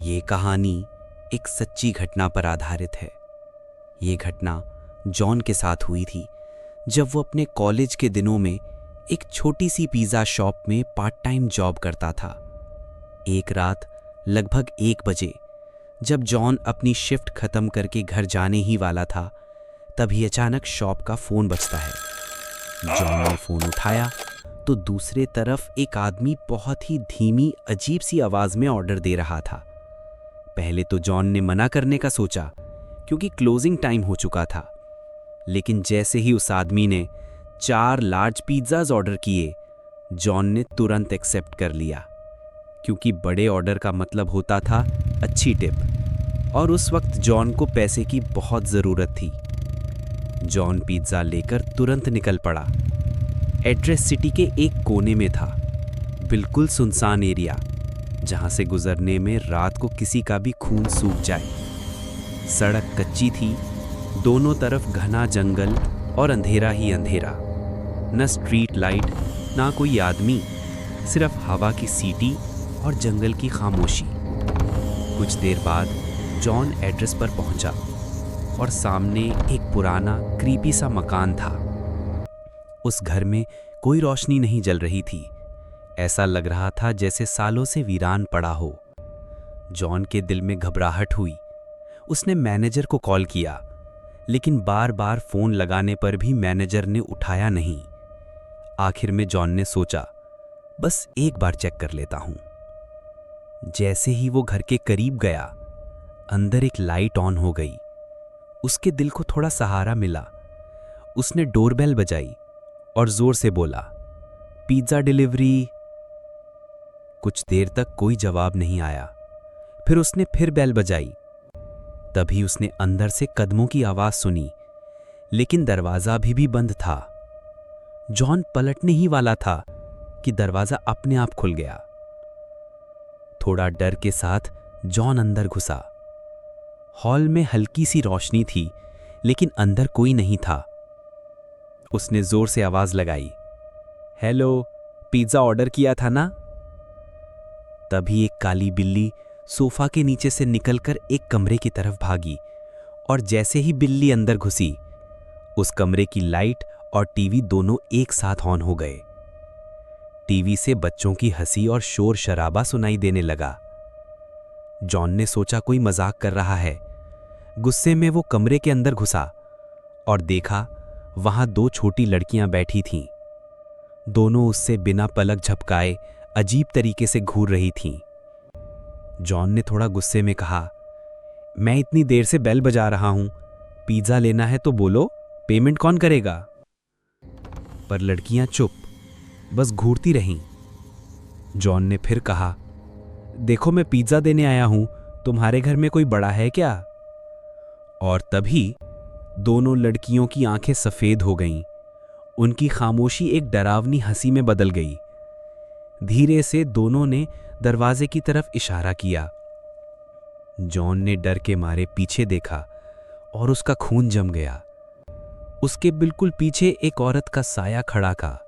ये कहानी एक सच्ची घटना पर आधारित है। ये घटना जॉन के साथ हुई थी जब वो अपने कॉलेज के दिनों में एक छोटी सी पिज़्ज़ा शॉप में पार्ट टाइम जॉब करता था। एक रात लगभग 1 बजे जब जॉन अपनी शिफ्ट खत्म करके घर जाने ही वाला था, तभी अचानक शॉप का फोन बजता है। जॉन ने फोन उठाया तो दूसरे तरफ एक आदमी बहुत ही धीमी अजीब सी आवाज में ऑर्डर दे रहा था। पहले तो जॉन ने मना करने का सोचा क्योंकि क्लोजिंग टाइम हो चुका था, लेकिन जैसे ही उस आदमी ने 4 लार्ज पिज़्ज़ाज ऑर्डर किए, जॉन ने तुरंत एक्सेप्ट कर लिया क्योंकि बड़े ऑर्डर का मतलब होता था अच्छी टिप, और उस वक्त जॉन को पैसे की बहुत ज़रूरत थी। जॉन पिज़्ज़ा लेकर तुरंत निकल पड़ा। एड्रेस सिटी के एक कोने में था, बिल्कुल सुनसान एरिया जहां से गुजरने में रात को किसी का भी खून सूख जाए। सड़क कच्ची थी, दोनों तरफ घना जंगल और अंधेरा ही अंधेरा। न स्ट्रीट लाइट, ना कोई आदमी, सिर्फ हवा की सीटी और जंगल की खामोशी। कुछ देर बाद जॉन एड्रेस पर पहुंचा और सामने एक पुराना क्रीपी सा मकान था। उस घर में कोई रोशनी नहीं जल रही थी। ऐसा लग रहा था जैसे सालों से वीरान पड़ा हो। जॉन के दिल में घबराहट हुई। उसने मैनेजर को कॉल किया, लेकिन बार बार फोन लगाने पर भी मैनेजर ने उठाया नहीं। आखिर में जॉन ने सोचा, बस एक बार चेक कर लेता हूं। जैसे ही वो घर के करीब गया, अंदर एक लाइट ऑन हो गई। उसके दिल को थोड़ा सहारा मिला। उसने डोरबेल बजाई और जोर से बोला, पिज़्ज़ा डिलीवरी। कुछ देर तक कोई जवाब नहीं आया। फिर उसने फिर बेल बजाई। तभी उसने अंदर से कदमों की आवाज सुनी, लेकिन दरवाजा भी बंद था। जॉन पलटने ही वाला था कि दरवाजा अपने आप खुल गया। थोड़ा डर के साथ जॉन अंदर घुसा। हॉल में हल्की सी रोशनी थी, लेकिन अंदर कोई नहीं था। उसने जोर से आवाज लगाई, हेलो, पिज़्ज़ा ऑर्डर किया था ना? तभी एक काली बिल्ली सोफा के नीचे से निकलकर एक कमरे की तरफ भागी, और जैसे ही बिल्ली अंदर घुसी, उस कमरे की लाइट और टीवी दोनों एक साथ ऑन हो गए। टीवी से बच्चों की हंसी और शोर शराबा सुनाई देने लगा। जॉन ने सोचा कोई मजाक कर रहा है। गुस्से में वो कमरे के अंदर घुसा और देखा वहां 2 छोटी लड़कियां बैठी थीं। दोनों उससे बिना पलक झपकाए अजीब तरीके से घूर रही थीं। जॉन ने थोड़ा गुस्से में कहा, मैं इतनी देर से बेल बजा रहा हूं, पिज़्ज़ा लेना है तो बोलो, पेमेंट कौन करेगा? पर लड़कियां चुप, बस घूरती रहीं। जॉन ने फिर कहा, देखो, मैं पिज़्ज़ा देने आया हूं, तुम्हारे घर में कोई बड़ा है क्या? और तभी दोनों लड़कियों की आंखें सफेद हो गईं। उनकी खामोशी एक डरावनी हंसी में बदल गई। धीरे से दोनों ने दरवाजे की तरफ इशारा किया। जॉन ने डर के मारे पीछे देखा और उसका खून जम गया। उसके बिल्कुल पीछे एक औरत का साया खड़ा था।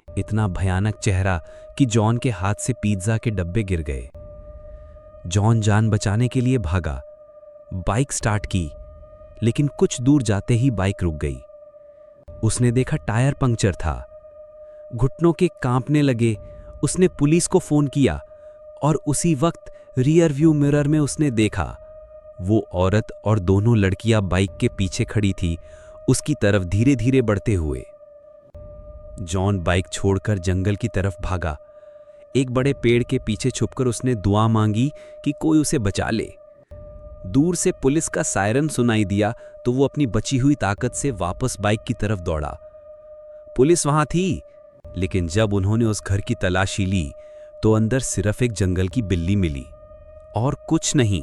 इतना भयानक चेहरा कि जॉन के हाथ से पिज़्ज़ा के डब्बे गिर गए। जॉन जान बचाने के लिए भागा, बाइक स्टार्ट की, लेकिन कुछ दूर जाते ही बाइक रुक गई। उसने देखा टायर पंक्चर था। घुटनों के कांपने लगे। उसने पुलिस को फोन किया और उसी वक्त रियर व्यू मिरर में उसने देखा वो औरत और दोनों लड़कियां बाइक के पीछे खड़ी थी, उसकी तरफ धीरे धीरे बढ़ते हुए। जॉन बाइक छोड़कर जंगल की तरफ भागा। एक बड़े पेड़ के पीछे छुपकर उसने दुआ मांगी कि कोई उसे बचा ले। दूर से पुलिस का सायरन सुनाई दिया तो वो अपनी बची हुई ताकत से वापस बाइक की तरफ दौड़ा। पुलिस वहां थी, लेकिन जब उन्होंने उस घर की तलाशी ली तो अंदर सिर्फ एक जंगल की बिल्ली मिली और कुछ नहीं।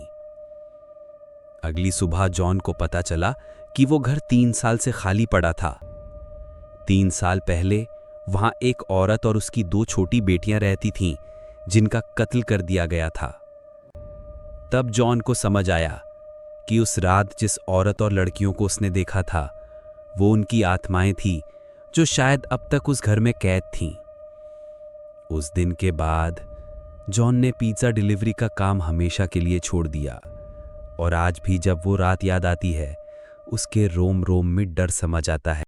अगली सुबह जॉन को पता चला कि वो घर 3 साल से खाली पड़ा था। 3 साल पहले वहां एक औरत और उसकी 2 छोटी बेटियां रहती थीं, जिनका कत्ल कर दिया गया था। तब जॉन को समझ आया कि उस रात जिस औरत और लड़कियों को उसने देखा था, वो उनकी आत्माएं थीं जो शायद अब तक उस घर में कैद थीं। उस दिन के बाद जॉन ने पिज़्ज़ा डिलीवरी का काम हमेशा के लिए छोड़ दिया और आज भी जब वो रात याद आती है उसके रोम रोम में डर समा जाता है।